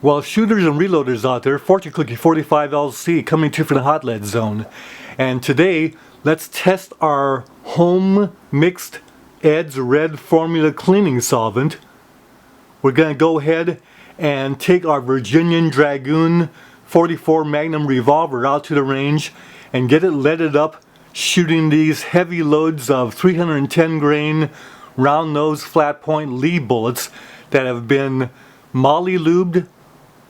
Well, shooters and reloaders out there, Fortune Cookie 45 LC coming to you from the hot lead zone. And today, let's test our home mixed Ed's Red formula cleaning solvent. We're going to go ahead and take our Virginian Dragoon 44 Magnum revolver out to the range and get it leaded up, shooting these heavy loads of 310 grain round nose flat point Lee bullets that have been molly lubed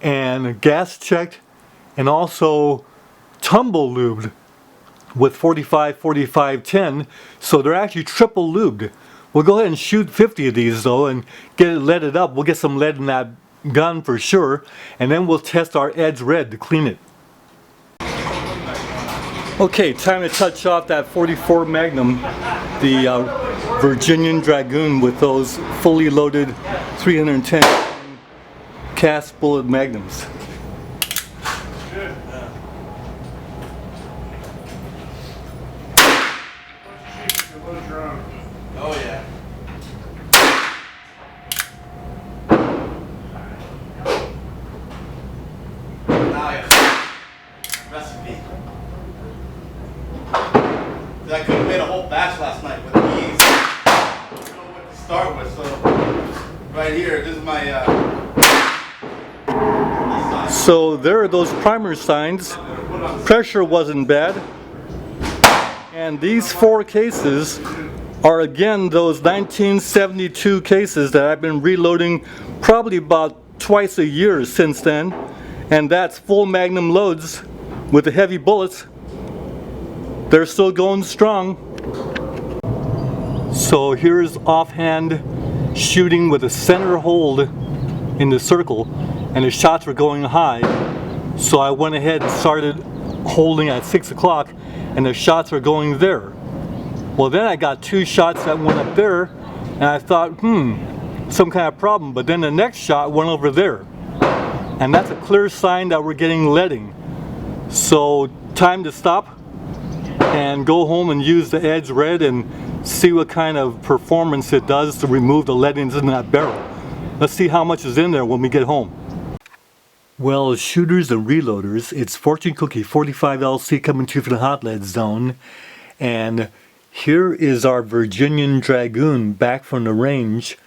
and gas checked and also tumble lubed with 45-45-10, so they're actually triple lubed. We'll go ahead and shoot 50 of these though and get it leaded up. We'll get some lead in that gun for sure, and then we'll test our Ed's Red to clean it. Okay, time to touch off that 44 Magnum, the Virginian Dragoon with those fully loaded 310 cast bullet magnums. Oh yeah. Now I got recipe. I could have made a whole batch last night with these. I don't know what to start with, so right here, this is my So there are those primer signs. Pressure wasn't bad. And these 4 cases are again those 1972 cases that I've been reloading probably about twice a year since then. And that's full Magnum loads with the heavy bullets. They're still going strong. So here's offhand shooting with a center hold in the circle, and the shots were going high. So I went ahead and started holding at 6 o'clock, and the shots were going there. Well, then I got 2 shots that went up there, and I thought, some kind of problem. But then the next shot went over there, and that's a clear sign that we're getting leading. So time to stop and go home and use the Ed's Red and see what kind of performance it does to remove the leadings in that barrel. Let's see how much is in there when we get home. Well, shooters and reloaders, it's Fortune Cookie 45 LC coming to you from the hot lead zone. And here is our Virginian Dragoon back from the range.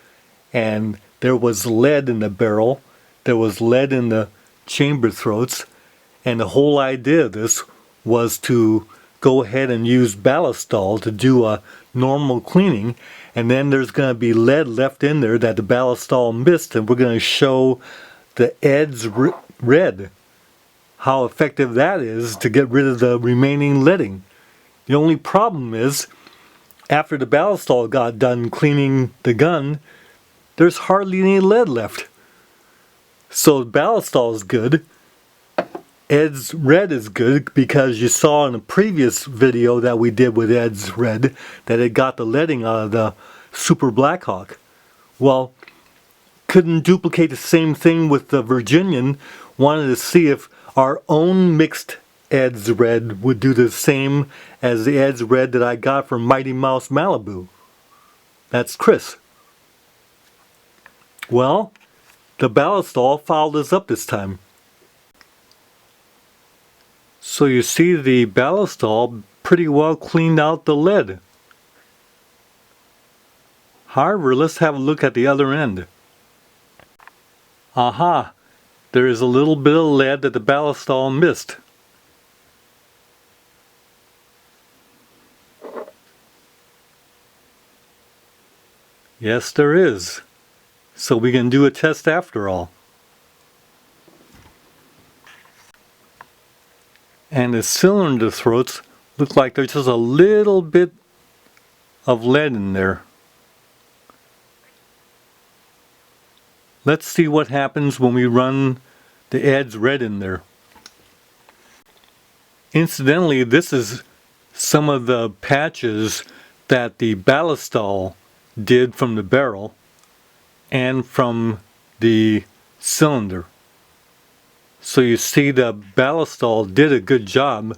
And there was lead in the barrel. There was lead in the chamber throats. And the whole idea of this was to go ahead and use Ballistol to do a normal cleaning, and then there's going to be lead left in there that the Ballistol missed, and we're going to show the Ed's Red, how effective that is to get rid of the remaining leading. The only problem is, after the Ballistol got done cleaning the gun, there's hardly any lead left. So Ballistol is good. Ed's Red is good because you saw in a previous video that we did with Ed's Red that it got the leading out of the Super Blackhawk. Well, couldn't duplicate the same thing with the Virginian. Wanted to see if our own mixed Ed's Red would do the same as the Ed's Red that I got from Mighty Mouse Malibu. That's Chris. Well, the Ballistol fouled us up this time. So you see the Ballistol pretty well cleaned out the lead. However, let's have a look at the other end. Aha! There is a little bit of lead that the Ballistol missed. Yes, there is. So we can do a test after all. And the cylinder throats look like there's just a little bit of lead in there. Let's see what happens when we run the Ed's Red in there. Incidentally, this is some of the patches that the Ballistol did from the barrel and from the cylinder. So you see the Ballistol did a good job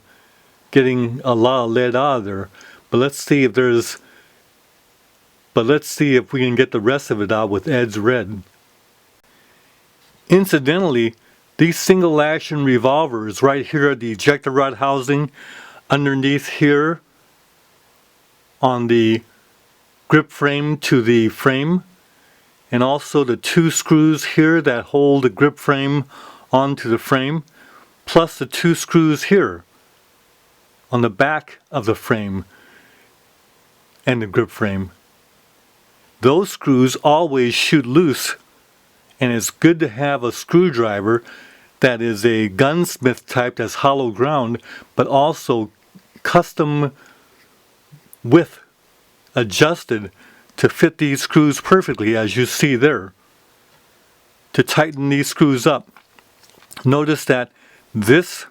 getting a lot of lead out of there. But let's see if we can get the rest of it out with Ed's Red. Incidentally, these single action revolvers right here at the ejector rod housing underneath here on the grip frame to the frame, and also the 2 screws here that hold the grip frame onto the frame, plus the 2 screws here on the back of the frame and the grip frame. Those screws always shoot loose, and it's good to have a screwdriver that is a gunsmith type that's hollow ground, but also custom width adjusted to fit these screws perfectly, as you see there. To tighten these screws up, notice that this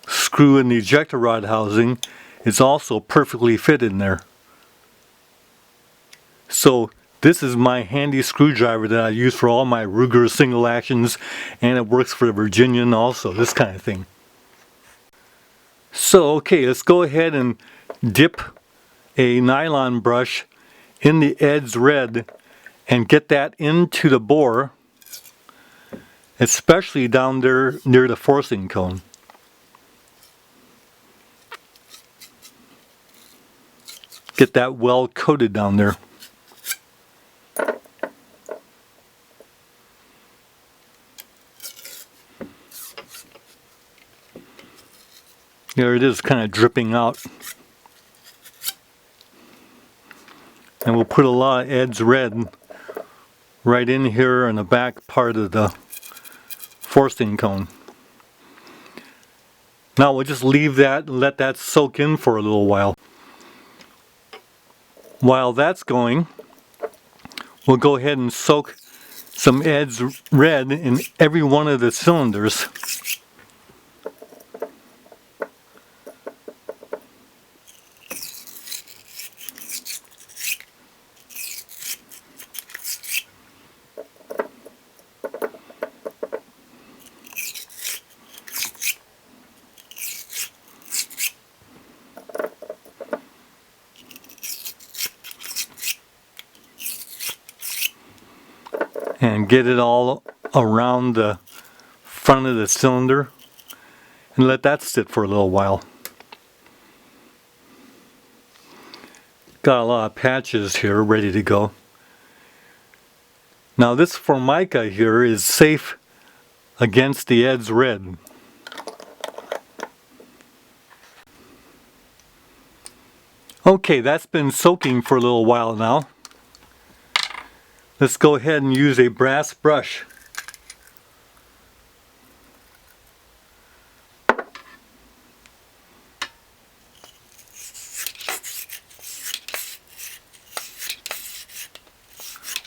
screw in the ejector rod housing is also perfectly fit in there. So this is my handy screwdriver that I use for all my Ruger single actions, and it works for the Virginian also, this kind of thing. So okay, let's go ahead and dip a nylon brush in the Ed's red and get that into the bore, especially down there near the forcing cone. Get that well coated down there. There it is, kind of dripping out. And we'll put a lot of Ed's red right in here in the back part of the forcing cone. Now we'll just leave that and let that soak in for a little while. While that's going, we'll go ahead and soak some Ed's red in every one of the cylinders. And get it all around the front of the cylinder and let that sit for a little while. Got a lot of patches here ready to go. Now this Formica here is safe against the Ed's red. Okay, that's been soaking for a little while now. Let's go ahead and use a brass brush.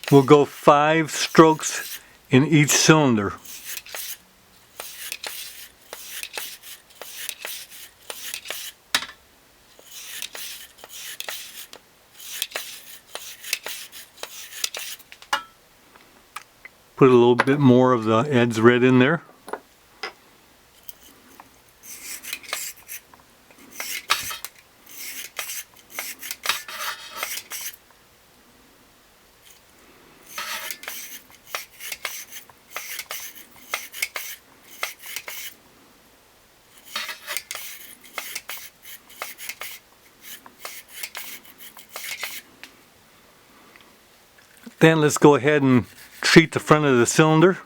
We'll go 5 strokes in each cylinder. Put a little bit more of the Ed's red in there. Then let's go ahead and treat the front of the cylinder.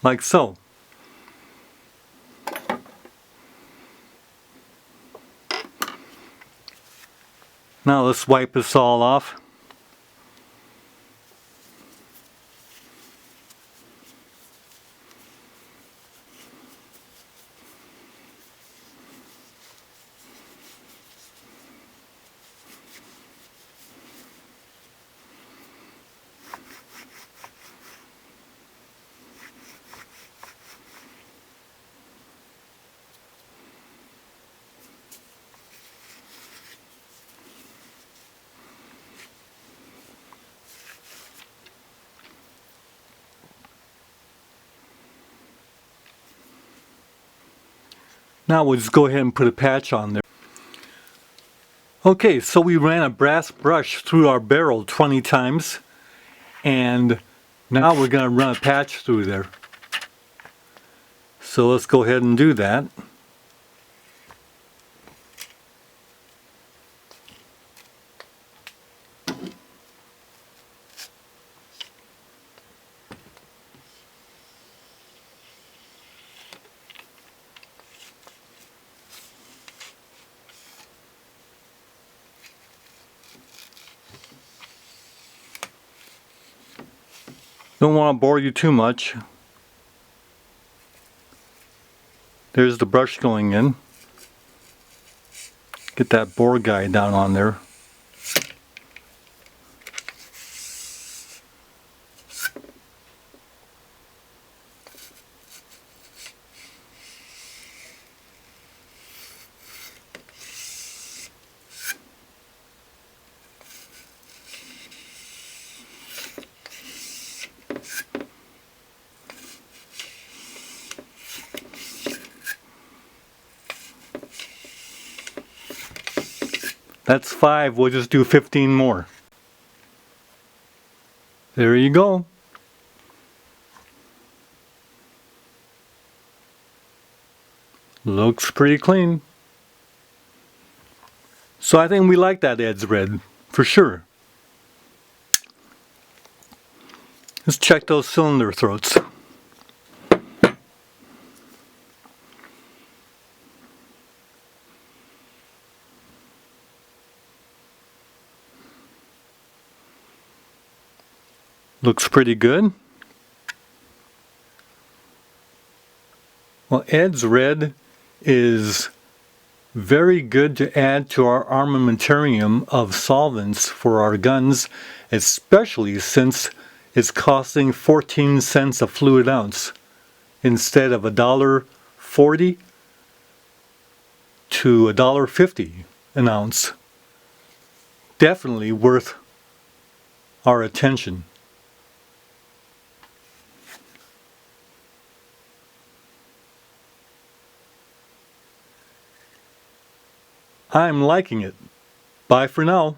Like so. Now let's wipe this all off. Now we'll just go ahead and put a patch on there. Okay, so we ran a brass brush through our barrel 20 times, and now we're going to run a patch through there. So let's go ahead and do that. Don't want to bore you too much. There's the brush going in. Get that bore guide down on there. That's 5, we'll just do 15 more. There you go. Looks pretty clean. So I think we like that edge red, for sure. Let's check those cylinder throats. Looks pretty good. Well, Ed's red is very good to add to our armamentarium of solvents for our guns, especially since it's costing 14 cents a fluid ounce instead of $1.40 to $1.50 an ounce. Definitely worth our attention. I'm liking it. Bye for now.